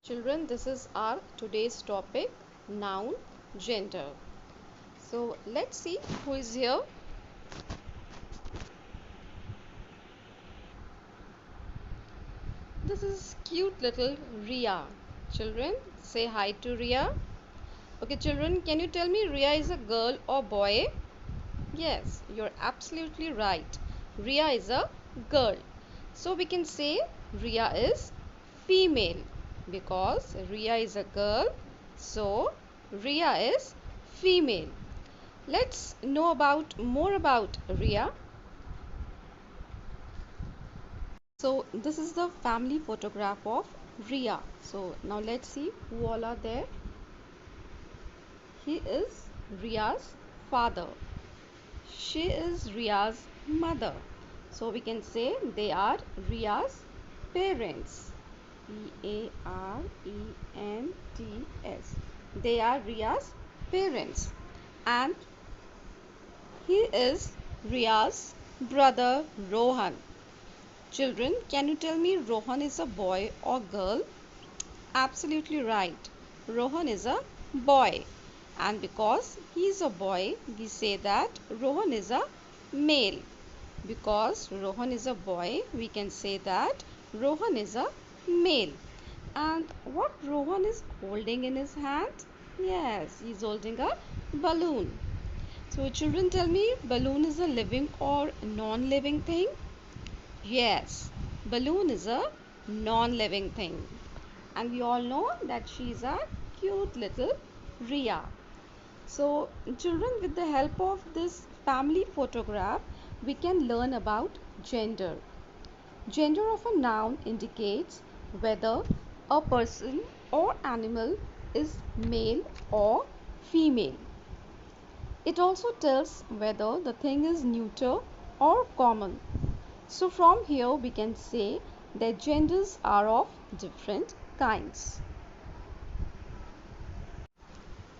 Children, this is our today's topic, noun, gender. So let's see who is here. This is cute little Ria. Children, say hi to Ria. Okay, children, can you tell me Ria is a girl or boy? Yes, you're absolutely right. Ria is a girl. So we can say Ria is female because Ria is a girl. So Ria is female. Let's know about more about Ria. So this is the family photograph of Ria. So now let's see who all are there. He is Ria's father. She is Ria's mother. So we can say they are Ria's parents. Parents. They are Ria's parents. And he is Ria's brother Rohan. Children, can you tell me Rohan is a boy or girl? Absolutely right. Rohan is a boy. And because he is a boy, we say that Rohan is a male. Because Rohan is a boy, we can say that Rohan is a male. And what Rohan is holding in his hand? Yes, he is holding a balloon. So children, tell me, balloon is a living or non-living thing? Yes, balloon is a non-living thing. And we all know that she is a cute little Ria. So children, with the help of this family photograph, we can learn about gender. Gender of a noun indicates whether a person or animal is male or female. It also tells whether the thing is neuter or common. So from here we can say that genders are of different kinds.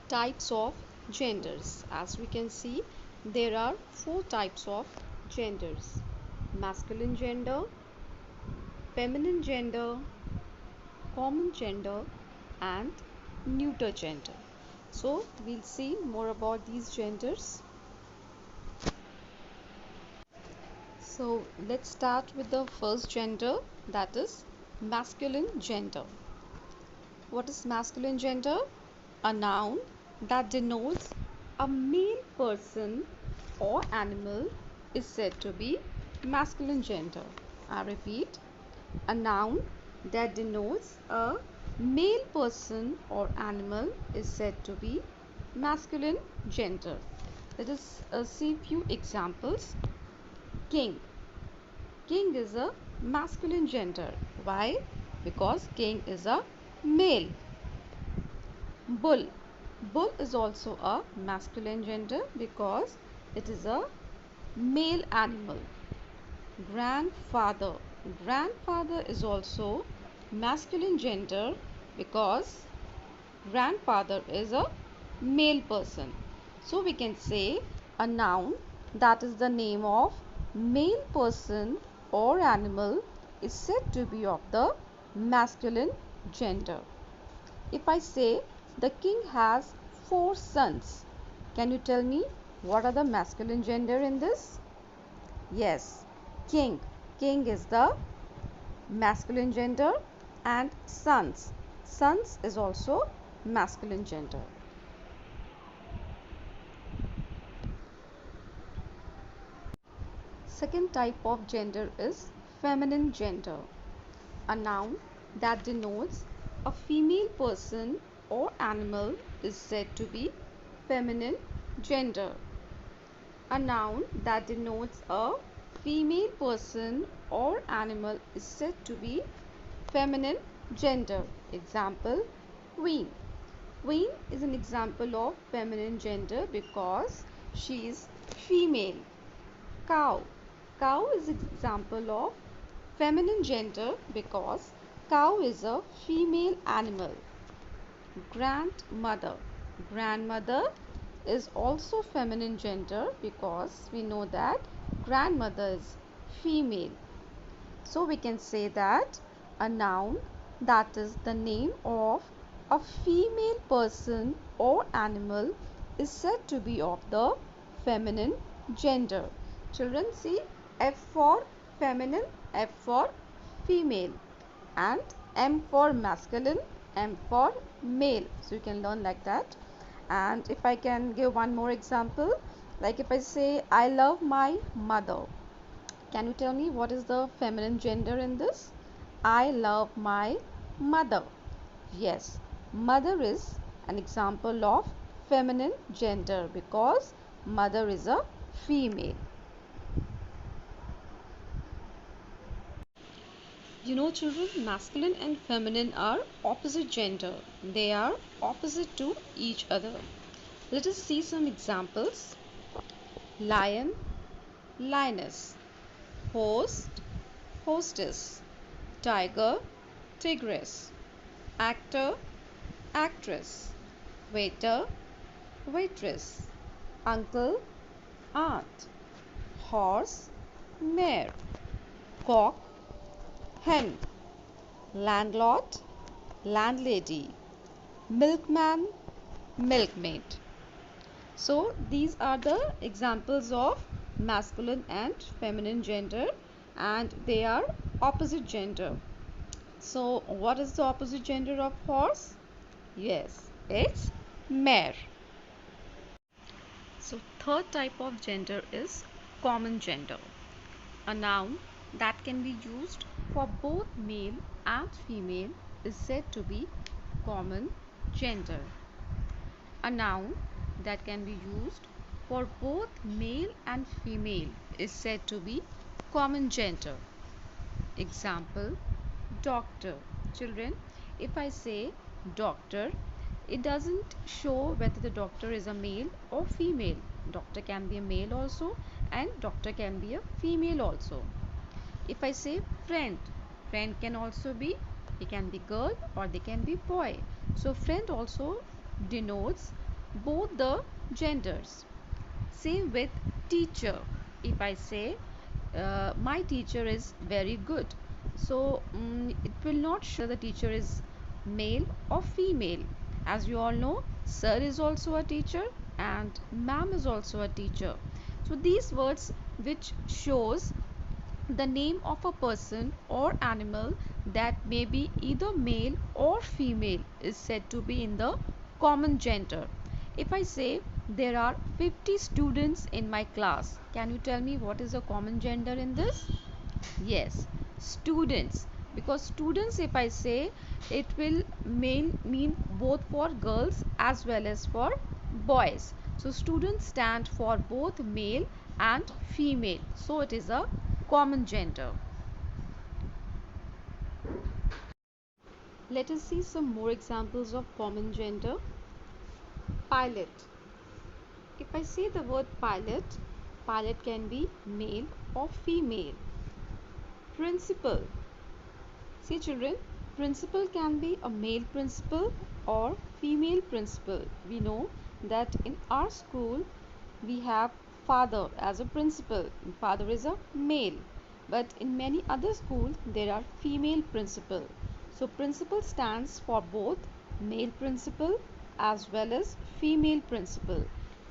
Types of genders. As we can see, there are four types of genders: masculine gender, feminine gender, common gender, and neuter gender. So we'll see more about these genders. So let's start with the first gender, that is masculine gender. What is masculine gender? A noun that denotes a male person or animal is said to be masculine gender. I repeat, a noun that denotes a male person or animal is said to be masculine gender. Let us see few examples. King. King is a masculine gender. Why? Because king is a male. Bull. Bull is also a masculine gender because it is a male animal. Grandfather. Grandfather is also masculine gender because grandfather is a male person. So we can say a noun that is the name of male person or animal is said to be of the masculine gender. If I say the king has 4 sons, can you tell me what are the masculine gender in this? Yes, king. King is the masculine gender and sons. Sons is also masculine gender. Second type of gender is feminine gender. A noun that denotes a female person or animal is said to be feminine gender. A noun that denotes a female person or animal is said to be feminine gender. Example, queen. Queen is an example of feminine gender because she is female. Cow. Cow is an example of feminine gender because cow is a female animal. Grandmother. Grandmother is also feminine gender because we know that grandmother is female. So we can say that a noun that is the name of a female person or animal, is said to be of the feminine gender. Children, see, F for feminine, F for female, and M for masculine, M for male. So you can learn like that. And if I can give one more example, like if I say I love my mother, can you tell me what is the feminine gender in this? I love my mother. Yes, mother is an example of feminine gender because mother is a female. You know, children, masculine and feminine are opposite gender. They are opposite to each other. Let us see some examples. Lion, lioness. Host, hostess. Tiger, tigress. Actor, actress. Waiter, waitress. Uncle, aunt. Horse, mare. Cock, hen. Landlord, landlady. Milkman, milkmaid. So these are the examples of masculine and feminine gender, and they are opposite gender. So what is the opposite gender of horse? Yes, it's mare. So third type of gender is common gender. A noun that can be used for both male and female is said to be common gender. A noun that can be used for both male and female is said to be common gender. Example, doctor. Children, if I say doctor, it doesn't show whether the doctor is a male or female. Doctor can be a male also, and doctor can be a female also. If I say friend, friend can also be, they can be girl or they can be boy. So friend also denotes both the genders. Same with teacher. If I say my teacher is very good, so it will not show the teacher is male or female. As you all know, sir is also a teacher and ma'am is also a teacher. So these words which shows the name of a person or animal that may be either male or female is said to be in the common gender. If I say there are 50 students in my class, can you tell me what is the common gender in this? Yes, students. Because students, if I say, it will mean both for girls as well as for boys. So students stand for both male and female. So it is a common gender. Let us see some more examples of common gender. Pilot. If I say the word pilot, pilot can be male or female. Principal. See children, principal can be a male principal or female principal. We know that in our school we have father as a principal. Father is a male. But in many other schools there are female principal. So principal stands for both male principal as well as female principal.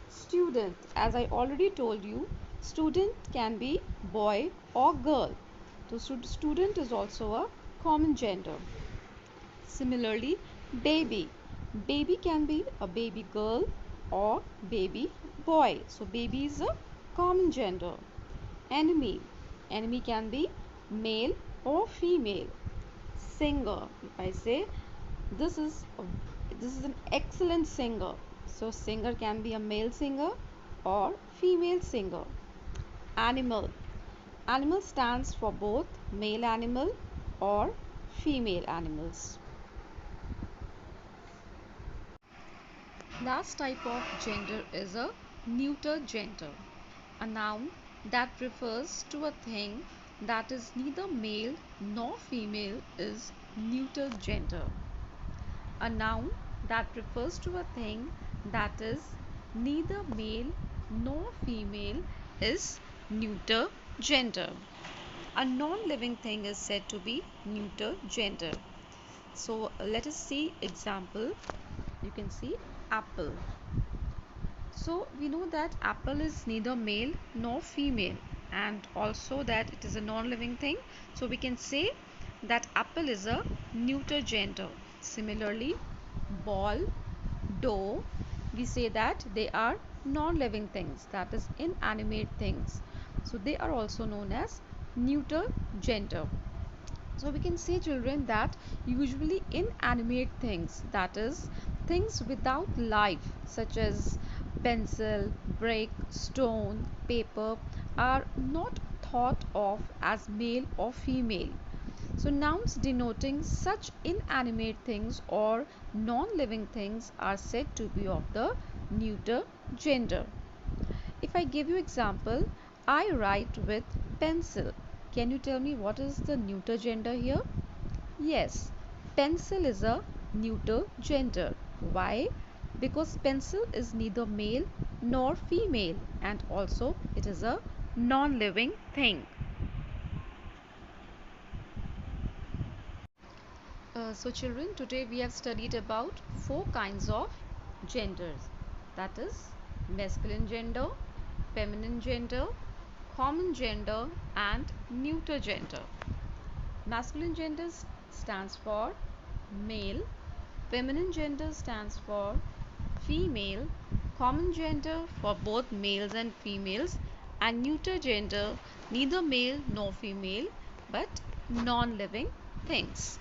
Student, as I already told you, student can be boy or girl. So student is also a common gender. Similarly, baby. Baby can be a baby girl or baby boy. So baby is a common gender. Enemy. Enemy can be male or female. Singer. If I say this is an excellent singer. So singer can be a male singer or female singer. Animal. Animal stands for both male animal or female animals. Last type of gender is a neuter gender. A noun that refers to a thing that is neither male nor female is neuter gender. A noun that refers to a thing that is neither male nor female is neuter gender. A non-living thing is said to be neuter gender. So let us see example. You can see apple. So we know that apple is neither male nor female, and also that it is a non-living thing. So we can say that apple is a neuter gender. Similarly, ball, dough, we say that they are non-living things, that is inanimate things. So they are also known as neuter gender. So we can say, children, that usually inanimate things, that is things without life, such as pencil, brick, stone, paper, are not thought of as male or female. So nouns denoting such inanimate things or non-living things are said to be of the neuter gender. If I give you example, I write with pencil. Can you tell me what is the neuter gender here? Yes, pencil is a neuter gender. Why? Because pencil is neither male nor female, and also it is a non-living thing. So children, today we have studied about four kinds of genders, that is masculine gender, feminine gender, common gender and neuter gender. Masculine gender stands for male, feminine gender stands for female, common gender for both males and females, and neuter gender neither male nor female but non-living things.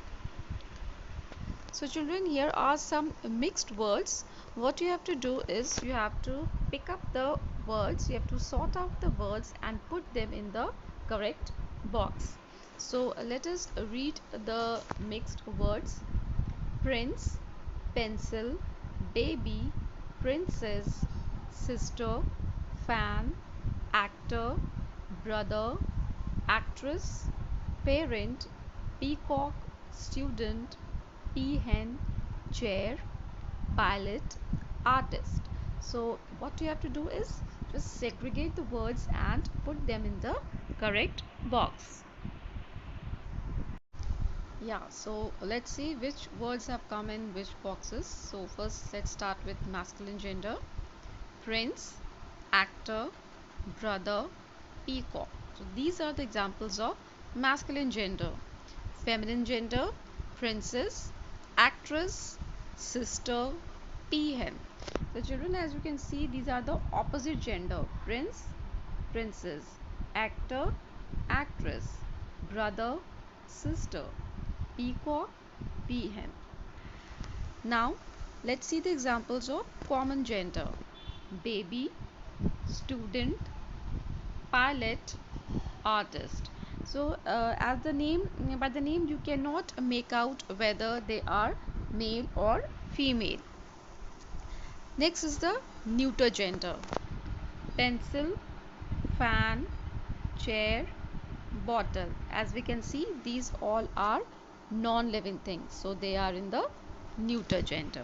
So children, here are some mixed words. What you have to do is you have to pick up the words, you have to sort out the words and put them in the correct box. So let us read the mixed words. Prince, pencil, baby, princess, sister, fan, actor, brother, actress, parent, peacock, student, peahen, chair, pilot, artist. So what you have to do is just segregate the words and put them in the correct box. Yeah, so let's see which words have come in which boxes. So first let's start with masculine gender. Prince, actor, brother, peacock. So these are the examples of masculine gender. Feminine gender, princess, actress, sister, peahen. So children, as you can see, these are the opposite gender. Prince, princess, actor, actress, brother, sister, peacock, peahen. Now let's see the examples of common gender. Baby, student, pilot, artist. So as the name, by the name you cannot make out whether they are male or female. Next is the neuter gender. Pencil, fan, chair, bottle. As we can see, these all are non-living things, so they are in the neuter gender.